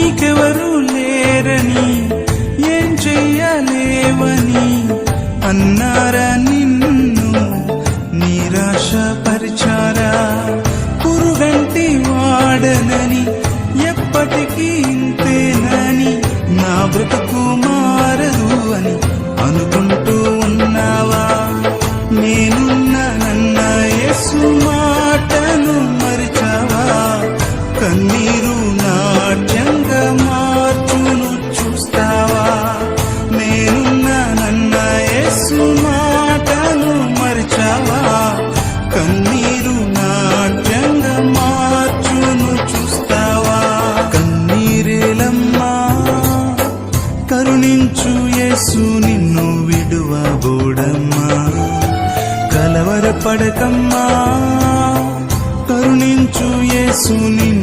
నీకెవరు లేరని ఏం చెయ్యలేవని అన్నారా నిన్ను నిరాశపరిచారా? పురుగంటి వాడనని ఎప్పటికీ ఇంతేనని నా బ్రతుకు మారదు అని అనుకుంటూ ఉన్నావా? నేనున్నానన్న యేసు మాటను మరిచావా? కన్నీరు నాట్యంగా మార్చును చూస్తావా? నేనున్నానన్న యేసు మాటను మరిచావా? కన్నీరు నాట్యంగా మార్చును చూస్తావా? కన్నీరేలమ్మా కరుణించు యేసు నిన్ను విడువబోడమ్మా. కలవరపడకమ్మా కరుణించు యేసు నిన్ను